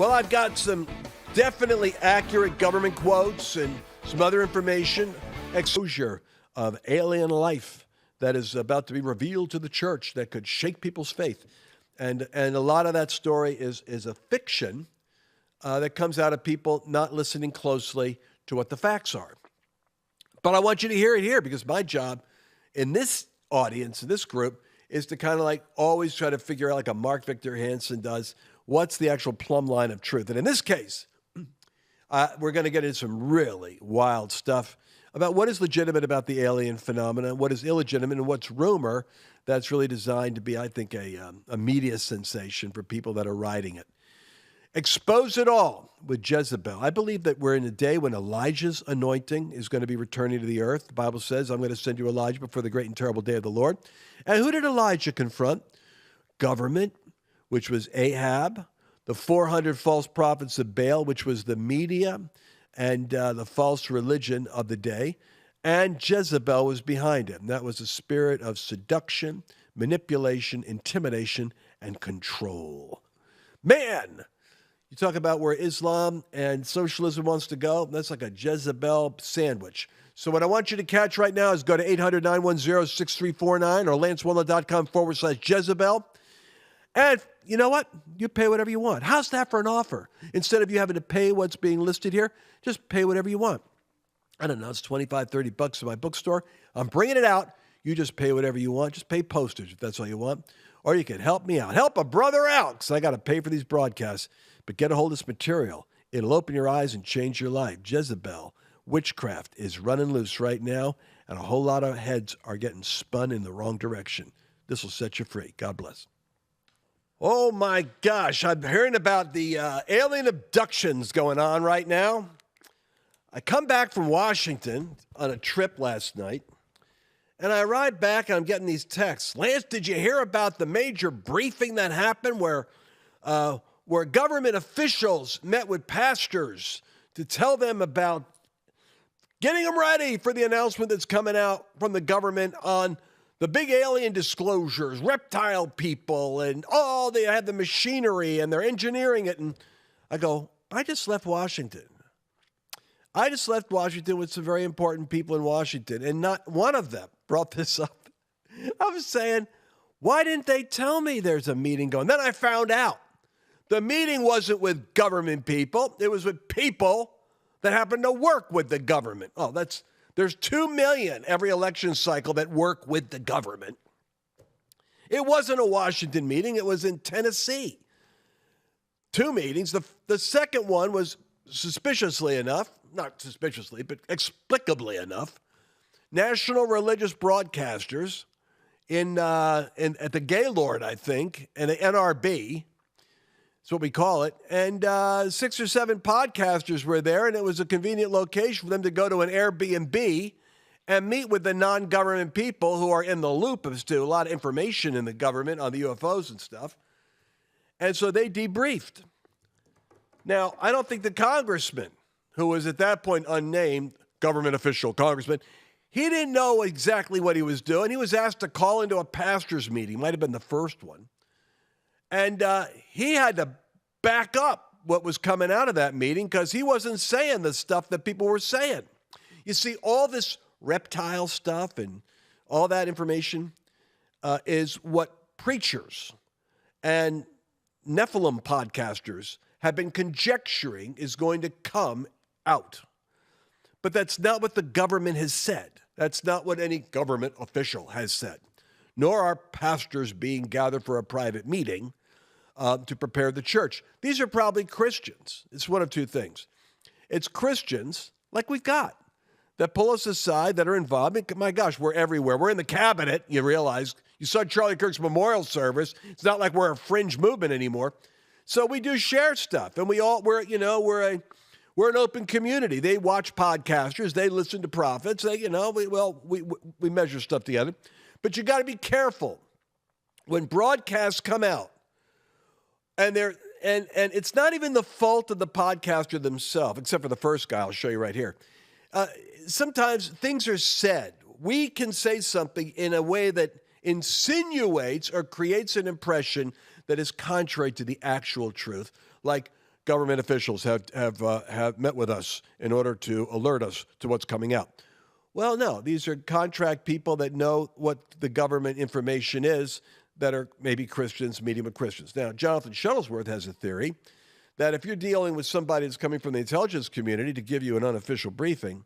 Well, I've got some definitely accurate government quotes and some other information, exposure of alien life that is about to be revealed to the church that could shake people's faith. And a lot of that story is a fiction that comes out of people not listening closely to what the facts are. But I want you to hear it here, because my job in this audience, in this group, is to kind of like always try to figure out, like a Mark Victor Hansen does, what's the actual plumb line of truth. And in this case, we're going to get into some really wild stuff about what is legitimate about the alien phenomenon, what is illegitimate, and what's rumor that's really designed to be, I think, a media sensation for people that are riding it. Expose it all with Jezebel. I believe that we're in a day when Elijah's anointing is going to be returning to the earth. The Bible says, I'm going to send you Elijah before the great and terrible day of the Lord. And who did Elijah confront? Government, which was Ahab, the 400 false prophets of Baal, which was the media and the false religion of the day. And Jezebel was behind him. That was a spirit of seduction, manipulation, intimidation, and control. Man! You talk about where Islam and socialism wants to go, that's like a Jezebel sandwich. So what I want you to catch right now is go to 800-910-6349 or lancewallnau.com/Jezebel. And you know what? You pay whatever you want. How's that for an offer? Instead of you having to pay what's being listed here, just pay whatever you want. I don't know, it's $25, $30 in my bookstore. I'm bringing it out. You just pay whatever you want. Just pay postage if that's all you want. Or you can help me out. Help a brother out, because I got to pay for these broadcasts. But get a hold of this material. It'll open your eyes and change your life. Jezebel, witchcraft is running loose right now, and a whole lot of heads are getting spun in the wrong direction. This will set you free. God bless. Oh, my gosh. I'm hearing about the alien abductions going on right now. I come back from Washington on a trip last night, and I arrived back, and I'm getting these texts. Lance, did you hear about the major briefing that happened where government officials met with pastors to tell them about getting them ready for the announcement that's coming out from the government on the big alien disclosures, reptile people, and they had the machinery and they're engineering it. And I go, I just left Washington. I just left Washington with some very important people in Washington, and not one of them brought this up. I was saying, why didn't they tell me there's a meeting going? Then I found out. The meeting wasn't with government people. It was with people that happen to work with the government. There's 2 million every election cycle that work with the government. It wasn't a Washington meeting. It was in Tennessee. 2 meetings. The second one was suspiciously enough, not suspiciously, but explicably enough, national religious broadcasters at the Gaylord, I think, and the NRB. That's what we call it. And 6 or 7 podcasters were there, and it was a convenient location for them to go to an Airbnb and meet with the non-government people who are in the loop as to a lot of information in the government on the UFOs and stuff. And so they debriefed. Now, I don't think the congressman, who was at that point unnamed, government official congressman, he didn't know exactly what he was doing. He was asked to call into a pastor's meeting. Might have been the first one. And he had to back up what was coming out of that meeting because he wasn't saying the stuff that people were saying. You see, all this reptile stuff and all that information is what preachers and Nephilim podcasters have been conjecturing is going to come out. But that's not what the government has said. That's not what any government official has said. Nor are pastors being gathered for a private meeting to prepare the church. These are probably Christians. It's one of two things. It's Christians, like we've got, that pull us aside, that are involved. My gosh, we're everywhere. We're in the cabinet, you realize. You saw Charlie Kirk's memorial service. It's not like we're a fringe movement anymore. So we do share stuff, and we're an open community. They watch podcasters. They listen to prophets. We measure stuff together. But you got to be careful when broadcasts come out, and it's not even the fault of the podcaster themselves, except for the first guy. I'll show you right here. Sometimes things are said. We can say something in a way that insinuates or creates an impression that is contrary to the actual truth. Like government officials have met with us in order to alert us to what's coming out. Well, no, these are contract people that know what the government information is that are maybe Christians, meeting with Christians. Now, Jonathan Shuttlesworth has a theory that if you're dealing with somebody that's coming from the intelligence community to give you an unofficial briefing,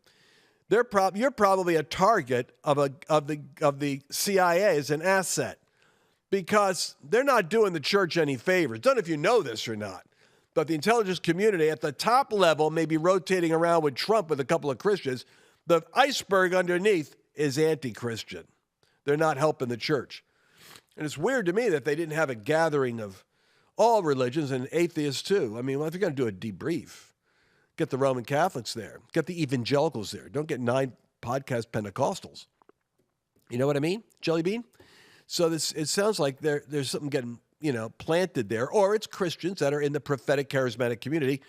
you're probably a target of the CIA as an asset, because they're not doing the church any favors. Don't know if you know this or not, but the intelligence community at the top level may be rotating around with Trump with a couple of Christians. The iceberg underneath is anti-Christian. They're not helping the church. And it's weird to me that they didn't have a gathering of all religions and atheists too. I mean, well, if you're going to do a debrief, get the Roman Catholics there. Get the evangelicals there. Don't get 9 podcast Pentecostals. You know what I mean, Jelly Bean? So it sounds like there's something getting, planted there. Or it's Christians that are in the prophetic charismatic community,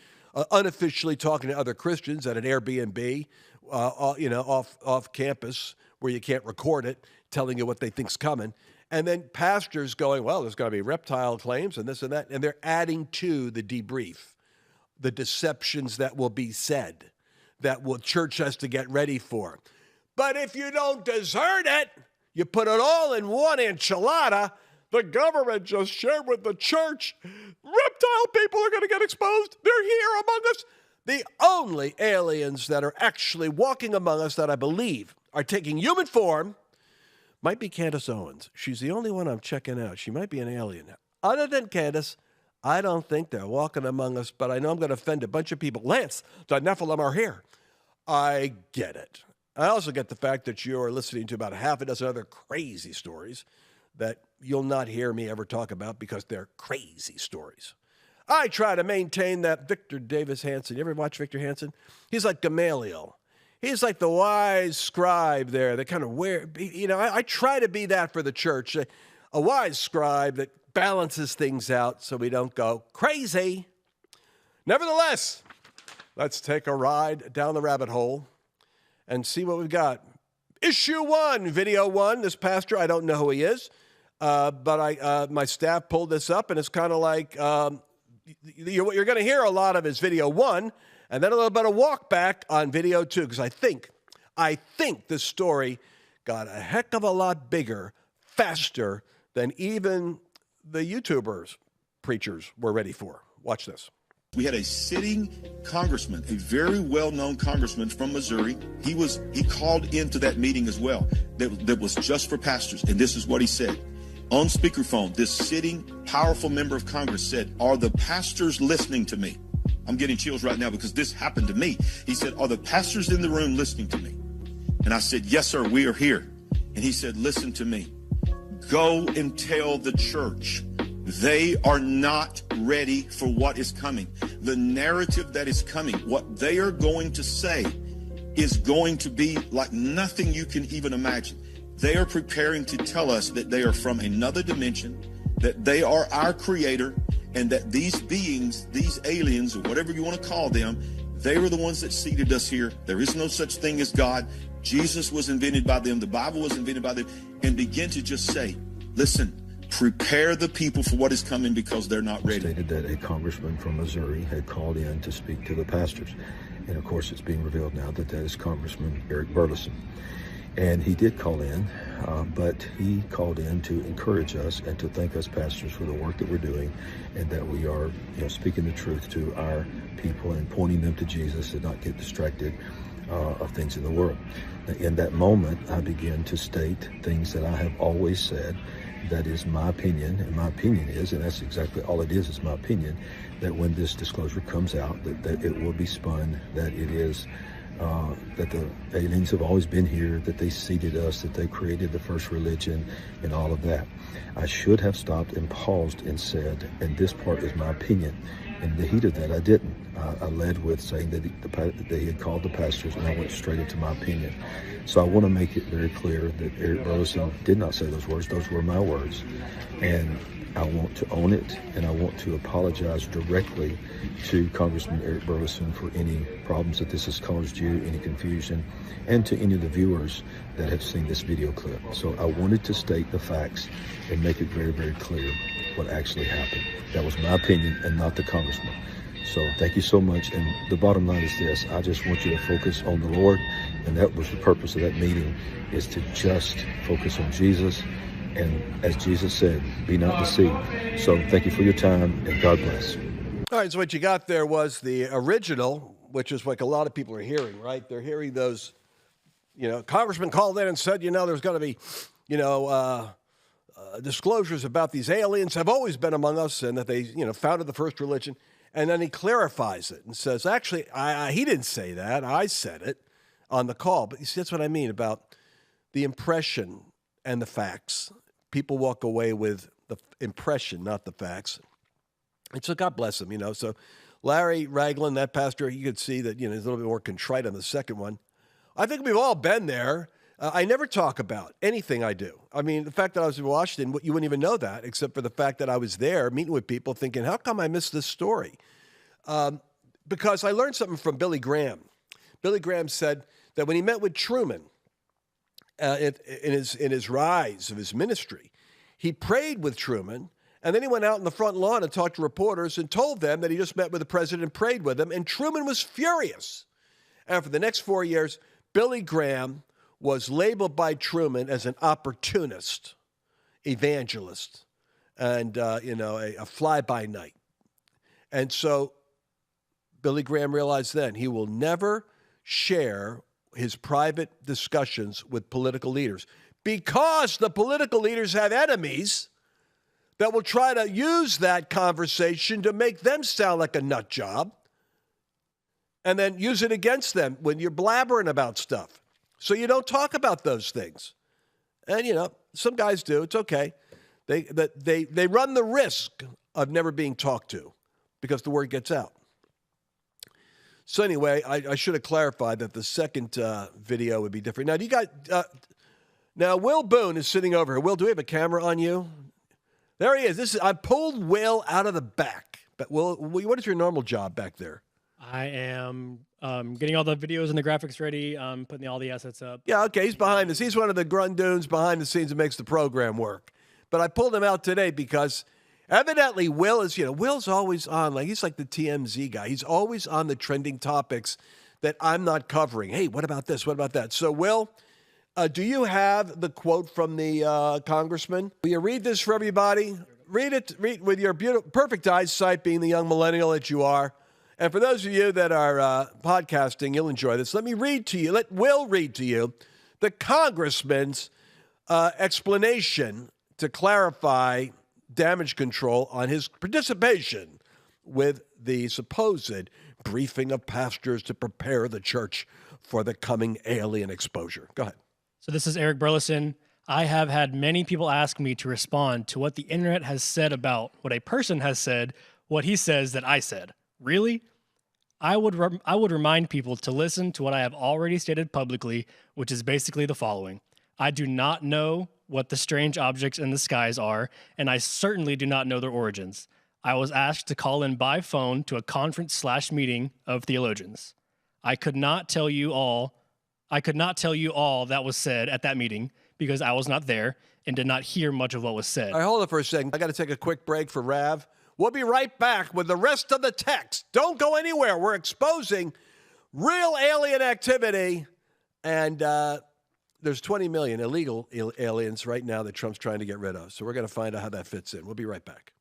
unofficially talking to other Christians at an Airbnb, off campus where you can't record it, telling you what they think's coming. And then pastors going, well, there's going to be reptile claims and this and that. And they're adding to the debrief, the deceptions that will be said, that church has to get ready for. But if you don't discern it, you put it all in one enchilada. The government just shared with the church. Reptile people are going to get exposed. They're here among us. The only aliens that are actually walking among us that I believe are taking human form might be Candace Owens. She's the only one I'm checking out. She might be an alien. Other than Candace, I don't think they're walking among us, but I know I'm going to offend a bunch of people. Lance, the Nephilim are here. I get it. I also get the fact that you're listening to about a half a dozen other crazy stories that you'll not hear me ever talk about because they're crazy stories. I try to maintain that Victor Davis Hanson. You ever watch Victor Hanson? He's like Gamaliel. He's like the wise scribe there that kind of I try to be that for the church, a wise scribe that balances things out so we don't go crazy. Nevertheless, let's take a ride down the rabbit hole and see what we've got. Issue 1, video 1. This pastor, I don't know who he is, but my staff pulled this up, and it's kind of like you're going to hear a lot of his video 1, and then a little bit of walk back on video 2, because I think this story got a heck of a lot bigger, faster than even the YouTubers, preachers were ready for. Watch this. We had a sitting congressman, a very well-known congressman from Missouri. He called into that meeting as well. That was just for pastors. And this is what he said. On speakerphone, this sitting, powerful member of Congress said, "Are the pastors listening to me?" I'm getting chills right now because this happened to me. He said, "Are the pastors in the room listening to me?" And I said, "Yes, sir, we are here." And he said, "Listen to me. Go and tell the church they are not ready for what is coming. The narrative that is coming, what they are going to say is going to be like nothing you can even imagine. They are preparing to tell us that they are from another dimension, that they are our creator, and that these beings, these aliens, or whatever you want to call them, they were the ones that seeded us here. There is no such thing as God. Jesus was invented by them. The Bible was invented by them." And begin to just say, listen, prepare the people for what is coming because they're not ready. Stated that a congressman from Missouri had called in to speak to the pastors. And of course, it's being revealed now that that is Congressman Eric Burlison. And he did call in, but he called in to encourage us and to thank us pastors for the work that we're doing, and that we are, speaking the truth to our people and pointing them to Jesus and not get distracted of things in the world. In that moment, I began to state things that I have always said. That is my opinion, and my opinion is, and that's exactly all it is my opinion, that when this disclosure comes out, that it will be spun, that it is, that the aliens have always been here, that they seeded us, that they created the first religion, and all of that. I should have stopped and paused and said, and this part is my opinion. In the heat of that, I didn't. I led with saying that they had called the pastors, and I went straight into my opinion. So I want to make it very clear that Eric Burlison did not say those words. Those were my words. And I want to own it, and I want to apologize directly to Congressman Eric Burlison for any problems that this has caused you, any confusion, and to any of the viewers that have seen this video clip. So I wanted to state the facts and make it very, very clear what actually happened. That was my opinion and not the congressman. So thank you so much. And the bottom line is this: I just want you to focus on the Lord. And that was the purpose of that meeting, is to just focus on Jesus. And as Jesus said, be not deceived. So thank you for your time, and God bless. All right, so what you got there was the original, which is like a lot of people are hearing, right? They're hearing those, Congressman called in and said, there's going to be, disclosures about these aliens have always been among us, and that they, founded the first religion. And then he clarifies it and says, actually, he didn't say that. I said it on the call. But you see, that's what I mean about the impression and the facts. People walk away with the impression, not the facts. And so God bless him, So Larry Raglin, that pastor, you could see that, he's a little bit more contrite on the second one. I think we've all been there. I never talk about anything I do. I mean, the fact that I was in Washington, you wouldn't even know that, except for the fact that I was there meeting with people thinking, how come I missed this story? Because I learned something from Billy Graham. Billy Graham said that when he met with Truman in his rise of his ministry, he prayed with Truman. And then he went out in the front lawn and talked to reporters and told them that he just met with the president and prayed with him. And Truman was furious. And for the next 4 years, Billy Graham was labeled by Truman as an opportunist, evangelist, and, a fly-by-night. And so Billy Graham realized then he will never share his private discussions with political leaders because the political leaders have enemies that will try to use that conversation to make them sound like a nut job and then use it against them when you're blabbering about stuff. So you don't talk about those things. And, some guys do. It's okay. They run the risk of never being talked to because the word gets out. So anyway, I should have clarified that the second video would be different. Now, now Will Boone is sitting over here. Will, do we have a camera on you? There he is. I pulled Will out of the back. But Will, what is your normal job back there? I am getting all the videos and the graphics ready, putting all the assets up. Yeah, okay. He's behind us. He's one of the grundoons behind the scenes that makes the program work. But I pulled him out today because evidently Will is, Will's always on. He's like the TMZ guy. He's always on the trending topics that I'm not covering. Hey, what about this? What about that? So, Will, do you have the quote from the congressman? Will you read this for everybody? Read with your perfect eyesight, being the young millennial that you are. And for those of you that are podcasting, you'll enjoy this. Let Will read to you the congressman's explanation to clarify damage control on his participation with the supposed briefing of pastors to prepare the church for the coming alien exposure. Go ahead. So this is Eric Burlison. I have had many people ask me to respond to what the internet has said about what a person has said, what he says that I said. Really? I would remind people to listen to what I have already stated publicly, which is basically the following. I do not know what the strange objects in the skies are, and I certainly do not know their origins. I was asked to call in by phone to a conference/meeting of theologians. I could not tell you all that was said at that meeting because I was not there and did not hear much of what was said. All right, hold it for a second. I got to take a quick break for Rav. We'll be right back with the rest of the text. Don't go anywhere. We're exposing real alien activity, and there's 20 million illegal aliens right now that Trump's trying to get rid of. So we're going to find out how that fits in. We'll be right back.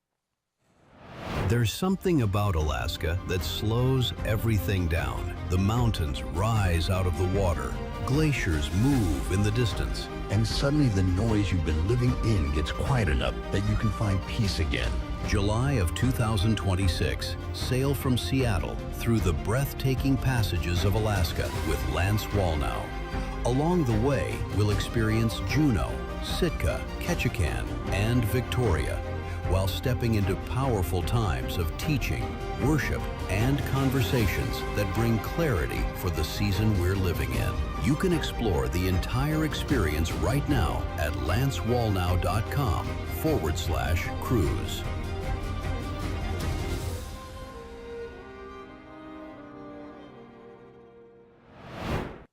There's something about Alaska that slows everything down. The mountains rise out of the water. Glaciers move in the distance. And suddenly the noise you've been living in gets quiet enough that you can find peace again. July of 2026, sail from Seattle through the breathtaking passages of Alaska with Lance Wallnau. Along the way, we'll experience Juneau, Sitka, Ketchikan, and Victoria, while stepping into powerful times of teaching, worship, and conversations that bring clarity for the season we're living in. You can explore the entire experience right now at lancewallnau.com/cruise.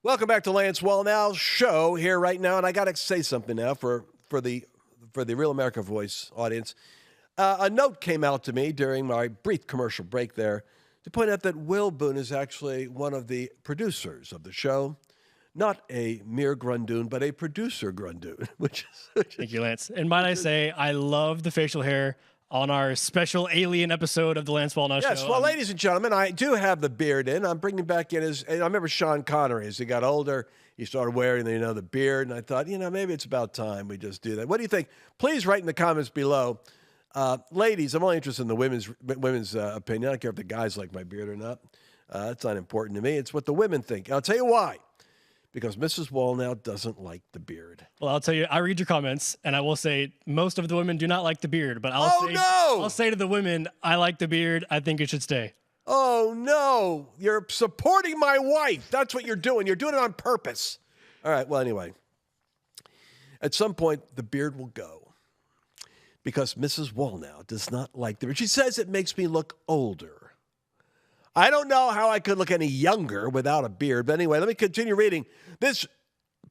Welcome back to Lance Wallnau's show here right now, and I got to say something now for the Real America Voice audience. A note came out to me during my brief commercial break there to point out that Will Boone is actually one of the producers of the show. Not a mere Grundoon, but a producer Grundoon, which is Thank you, Lance. And might I say, I love the facial hair on our special alien episode of the Lance Wallnau Show. Yes, well, ladies and gentlemen, I do have the beard in. I'm bringing back in his, and I remember Sean Connery, as he got older, he started wearing, the beard, and I thought, maybe it's about time we just do that. What do you think? Please write in the comments below. Ladies, I'm only interested in the women's opinion. I don't care if the guys like my beard or not. That's not important to me. It's what the women think. I'll tell you why. Because Mrs. Wallnau doesn't like the beard. Well, I'll tell you, I read your comments, and I will say most of the women do not like the beard. But I'll say to the women, I like the beard. I think it should stay. Oh, no. You're supporting my wife. That's what you're doing. You're doing it on purpose. All right, well, anyway. At some point, the beard will go. Because Mrs. Wallnau does not like the beard. She says it makes me look older. I don't know how I could look any younger without a beard. But anyway, let me continue reading. This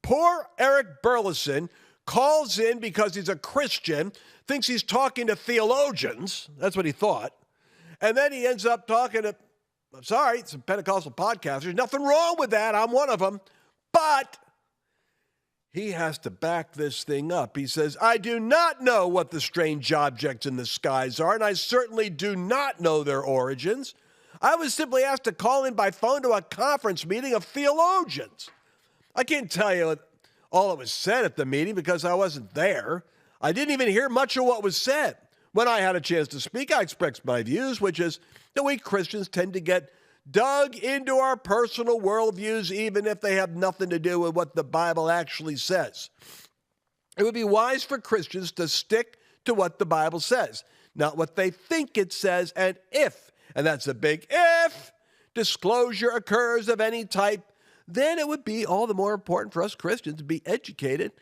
poor Eric Burlison calls in because he's a Christian, thinks he's talking to theologians. That's what he thought. And then he ends up talking to, I'm sorry, some Pentecostal podcasters. Nothing wrong with that. I'm one of them. But he has to back this thing up. He says, I do not know what the strange objects in the skies are, and I certainly do not know their origins. I was simply asked to call in by phone to a conference meeting of theologians. I can't tell you all that was said at the meeting because I wasn't there. I didn't even hear much of what was said. When I had a chance to speak, I expressed my views, which is that we Christians tend to get dug into our personal worldviews, even if they have nothing to do with what the Bible actually says. It would be wise for Christians to stick to what the Bible says, not what they think it says, and if, and that's a big if, disclosure occurs of any type, then it would be all the more important for us Christians to be educated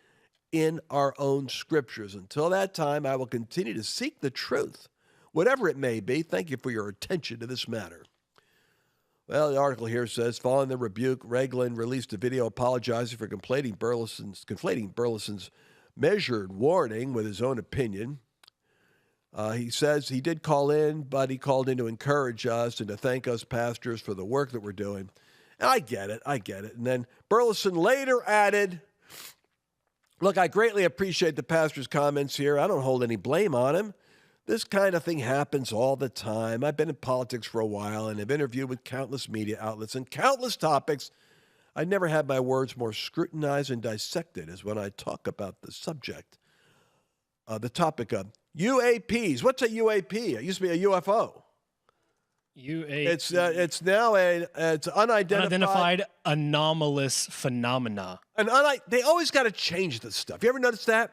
in our own scriptures. Until that time, I will continue to seek the truth, whatever it may be. Thank you for your attention to this matter. Well, the article here says, following the rebuke, Raglin released a video apologizing for conflating Burlison's measured warning with his own opinion. He says he did call in, but he called in to encourage us and to thank us pastors for the work that we're doing. And I get it. And then Burlison later added, look, I greatly appreciate the pastor's comments here. I don't hold any blame on him. This kind of thing happens all the time. I've been in politics for a while and have interviewed with countless media outlets and countless topics. I never had my words more scrutinized and dissected as when I talk about the subject. The topic of UAPs. What's a UAP? It used to be a UFO. UAP. It's now it's unidentified anomalous phenomena. They always got to change this stuff. You ever notice that?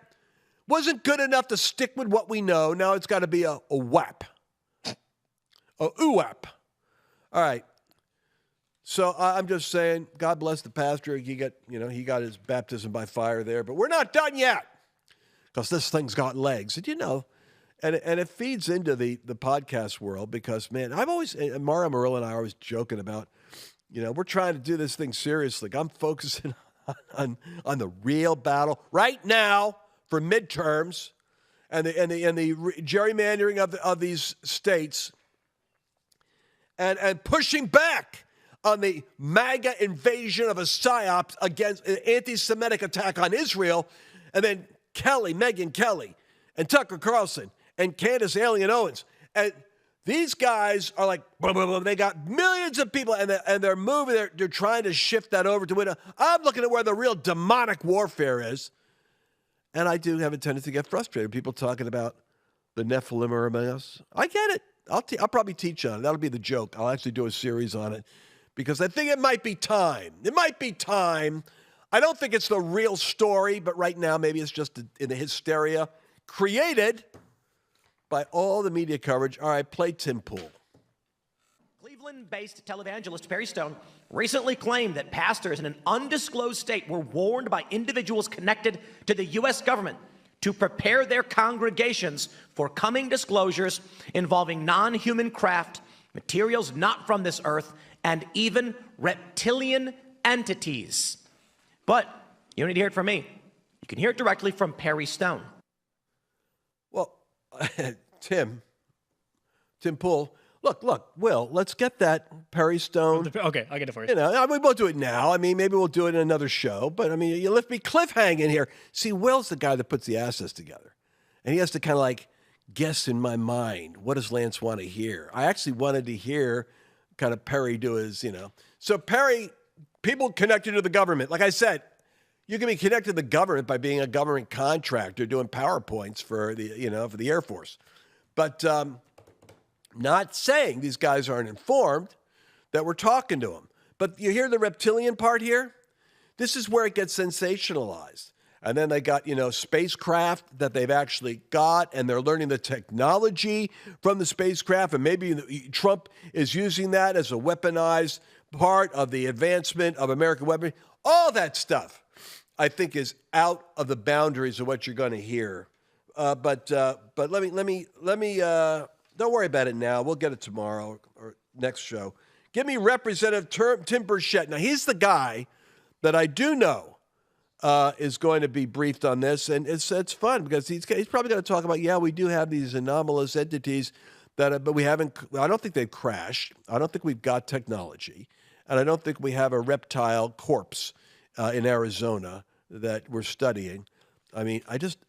Wasn't good enough to stick with what we know. Now it's got to be a WAP. A UAP. All right. So I'm just saying, God bless the pastor. He got his baptism by fire there, but we're not done yet. Because this thing's got legs. And and it feeds into the podcast world because, man, Mario Murillo and I are always joking about, we're trying to do this thing seriously. I'm focusing on the real battle right now for midterms and the gerrymandering of these states and pushing back on the MAGA invasion of a psyops against an anti-Semitic attack on Israel, and then Megyn Kelly, and Tucker Carlson, and Candace Alien Owens. And these guys are like, blah, blah, blah. They got millions of people, and they're moving. They're trying to shift that over to it. I'm looking at where the real demonic warfare is. And I do have a tendency to get frustrated. People talking about the Nephilim are among us. I get it. I'll probably teach on it. That'll be the joke. I'll actually do a series on it because I think it might be time. I don't think it's the real story, but right now maybe it's just in the hysteria created by all the media coverage. All right, play Tim Pool. Cleveland-based televangelist Perry Stone recently claimed that pastors in an undisclosed state were warned by individuals connected to the U.S. government to prepare their congregations for coming disclosures involving non-human craft, materials not from this earth, and even reptilian entities. But you don't need to hear it from me. You can hear it directly from Perry Stone. Well, Tim Pool, Look, Will, let's get that Perry Stone. Okay, I'll get it for you. You know, we won't do it now. I mean, maybe we'll do it in another show. But, I mean, you left me cliffhanging here. See, Will's the guy that puts the assets together. And he has to kind of like guess in my mind, what does Lance want to hear? I actually wanted to hear kind of Perry do his, you know. So Perry, people connected to the government. Like I said, you can be connected to the government by being a government contractor doing PowerPoints for the, you know, for the Air Force. But not saying these guys aren't informed that we're talking to them. But you hear the reptilian part here? This is where it gets sensationalized. And then they got, you know, spacecraft that they've actually got, and they're learning the technology from the spacecraft. And maybe Trump is using that as a weaponized part of the advancement of American weaponry. All that stuff, I think, is out of the boundaries of what you're going to hear. But let me. Don't worry about it now. We'll get it tomorrow or next show. Give me Representative Tim Burchett. Now, he's the guy that I do know is going to be briefed on this, and it's fun because he's probably going to talk about, we do have these anomalous entities but we haven't. I don't think they've crashed. I don't think we've got technology, and I don't think we have a reptile corpse in Arizona that we're studying. I mean,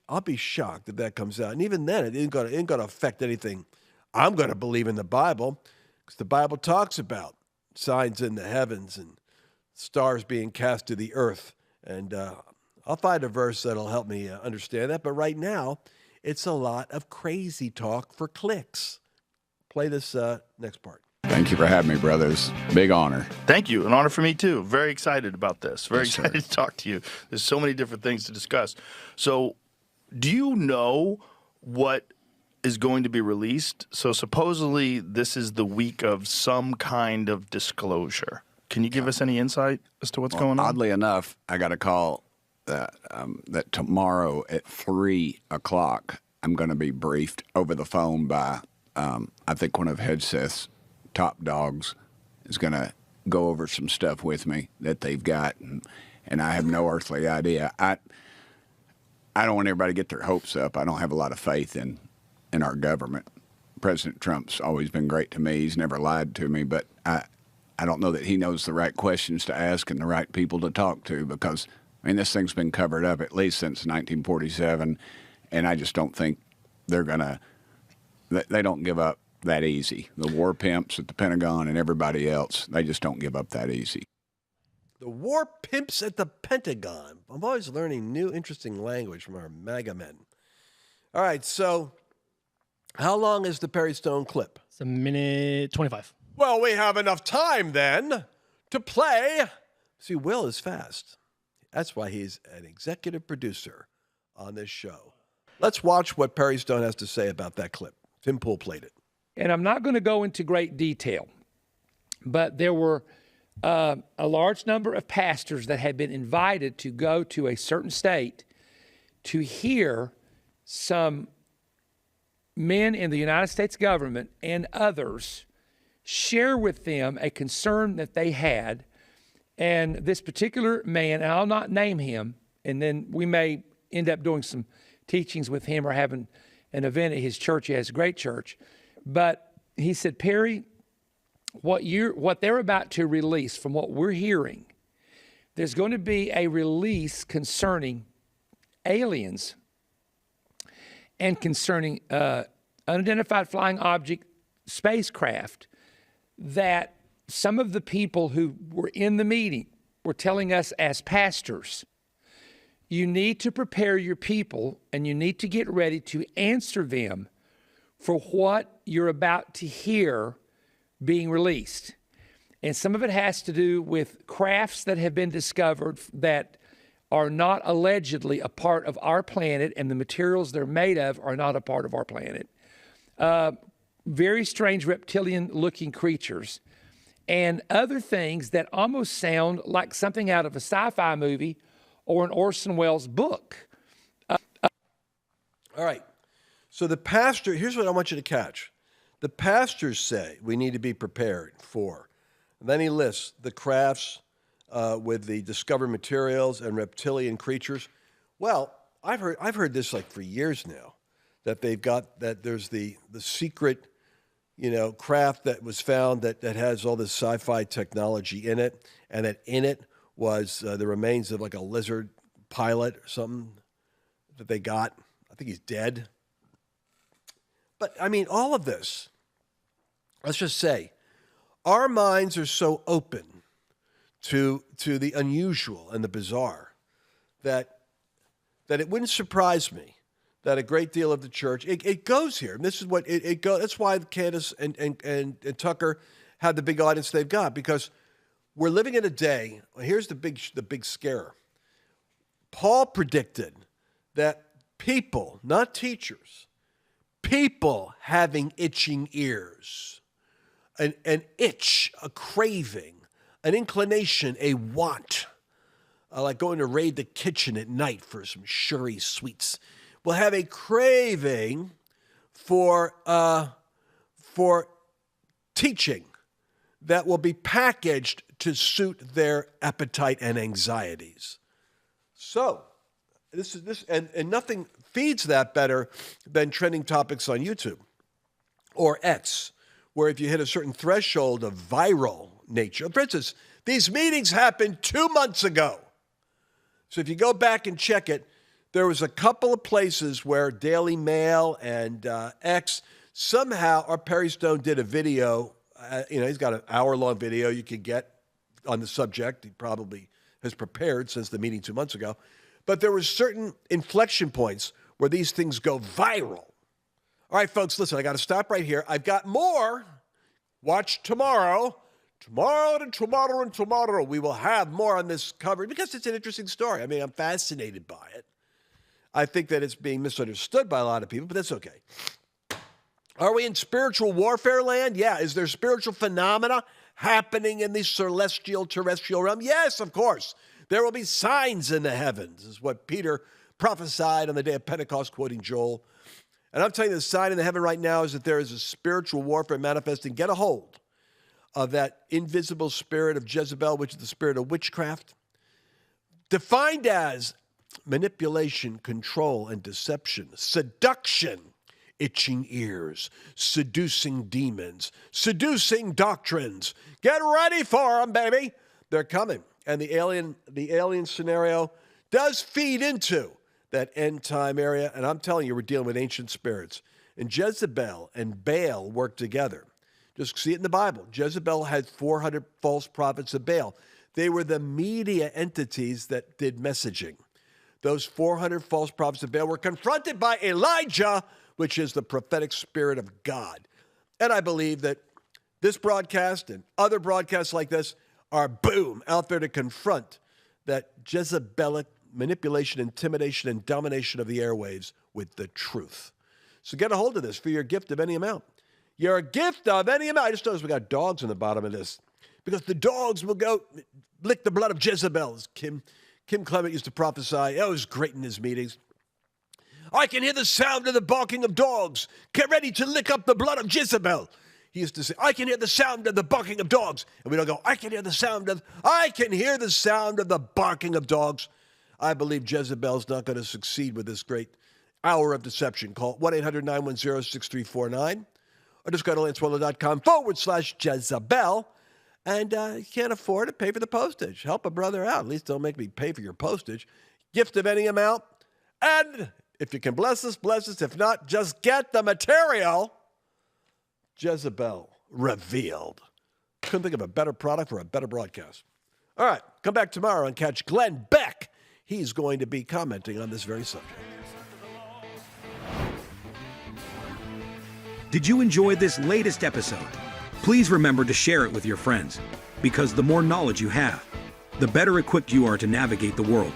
I'll be shocked if that comes out, and even then, it ain't going to affect anything. I'm going to believe in the Bible because the Bible talks about signs in the heavens and stars being cast to the earth. And I'll find a verse that'll help me understand that. But right now, it's a lot of crazy talk for clicks. Play this next part. Thank you for having me, brothers. Big honor. Thank you. An honor for me, too. Very excited about this. Very Yes, excited to talk to you. There's so many different things to discuss. So do you know what is going to be released? So supposedly this is the week of some kind of disclosure. Can you give us any insight as to what's going on? Oddly enough, I got a call that tomorrow at 3 o'clock, I'm going to be briefed over the phone by, I think one of Hegseth's top dogs is going to go over some stuff with me that they've got, and I have no earthly idea. I don't want everybody to get their hopes up. I don't have a lot of faith in our government. President Trump's always been great to me. He's never lied to me, but I don't know that he knows the right questions to ask and the right people to talk to because, I mean, this thing's been covered up at least since 1947, and I just don't think they don't give up that easy. The war pimps at the Pentagon and everybody else, they just don't give up that easy. The war pimps at the Pentagon. I'm always learning new, interesting language from our MAGA men. All right, so how long is the Perry Stone clip? It's 1:25. Well, we have enough time then to play. See, Will is fast. That's why he's an executive producer on this show. Let's watch what Perry Stone has to say about that clip. Tim Pool played it. And I'm not going to go into great detail, but there were a large number of pastors that had been invited to go to a certain state to hear some men in the United States government and others share with them a concern that they had. And this particular man, and I'll not name him, and then we may end up doing some teachings with him or having an event at his church. He has a great church. But he said, Perry, what they're about to release, from what we're hearing, there's going to be a release concerning aliens and concerning unidentified flying object spacecraft that some of the people who were in the meeting were telling us as pastors, you need to prepare your people and you need to get ready to answer them for what you're about to hear being released. And some of it has to do with crafts that have been discovered that are not allegedly a part of our planet, and the materials they're made of are not a part of our planet. Very strange reptilian-looking creatures, and other things that almost sound like something out of a sci-fi movie or an Orson Welles book. All right. So the pastor, here's what I want you to catch. The pastors say we need to be prepared for. And then he lists the crafts with the discovered materials and reptilian creatures. Well, I've heard this like for years now, that they've got, that there's the secret craft that was found that has all this sci-fi technology in it, and that in it was the remains of like a lizard pilot or something that they got. I think he's dead. But I mean, all of this, let's just say, our minds are so open to the unusual and the bizarre that it wouldn't surprise me that a great deal of the church, it goes here. And this is what it goes. That's why Candace and Tucker have the big audience they've got, because we're living in a day. Here's the big scare. Paul predicted that people, not teachers, people having itching ears, an itch, a craving, an inclination, a want, like going to raid the kitchen at night for some sugary sweets, will have a craving for teaching that will be packaged to suit their appetite and anxieties. So, and nothing feeds that better than trending topics on YouTube or X, where if you hit a certain threshold of viral nature, for instance, these meetings happened 2 months ago. So if you go back and check it, there was a couple of places where Daily Mail and X somehow, or Perry Stone did a video. He's got an hour-long video you can get on the subject. He probably has prepared since the meeting 2 months ago. But there were certain inflection points where these things go viral. All right, folks, listen, I got to stop right here. I've got more. Watch tomorrow. Tomorrow. We will have more on this covered because it's an interesting story. I mean, I'm fascinated by it. I think that it's being misunderstood by a lot of people, but that's okay. Are we in spiritual warfare land? Yeah. Is there spiritual phenomena happening in the celestial, terrestrial realm? Yes, of course. There will be signs in the heavens, is what Peter prophesied on the day of Pentecost, quoting Joel. And I'm telling you, the sign in the heaven right now is that there is a spiritual warfare manifesting. Get a hold of that invisible spirit of Jezebel, which is the spirit of witchcraft, defined as manipulation, control, and deception, seduction, itching ears, seducing demons, seducing doctrines. Get ready for them, baby. They're coming. And the alien scenario does feed into that end time area. And I'm telling you, we're dealing with ancient spirits. And Jezebel and Baal work together. Just see it in the Bible. Jezebel had 400 false prophets of Baal. They were the media entities that did messaging. Those 400 false prophets of Baal were confronted by Elijah, which is the prophetic spirit of God. And I believe that this broadcast and other broadcasts like this are, boom, out there to confront that Jezebelic manipulation, intimidation, and domination of the airwaves with the truth. So get a hold of this for your gift of any amount. Your gift of any amount. I just noticed we got dogs in the bottom of this because the dogs will go lick the blood of Jezebel, as Kim Clement used to prophesy. It was great in his meetings. I can hear the sound of the barking of dogs. Get ready to lick up the blood of Jezebel. He used to say, I can hear the sound of the barking of dogs. And we don't go, I can hear the sound of the barking of dogs. I believe Jezebel's not going to succeed with this great hour of deception. Call 1-800-910-6349 or just go to lancewallnau.com/Jezebel. And you can't afford it, pay for the postage. Help a brother out. At least don't make me pay for your postage. Gift of any amount. And if you can bless us, bless us. If not, just get the material. Jezebel revealed. Couldn't think of a better product for a better broadcast. All right, come back tomorrow and catch Glenn Beck. He's going to be commenting on this very subject. Did you enjoy this latest episode? Please remember to share it with your friends, because the more knowledge you have, the better equipped you are to navigate the world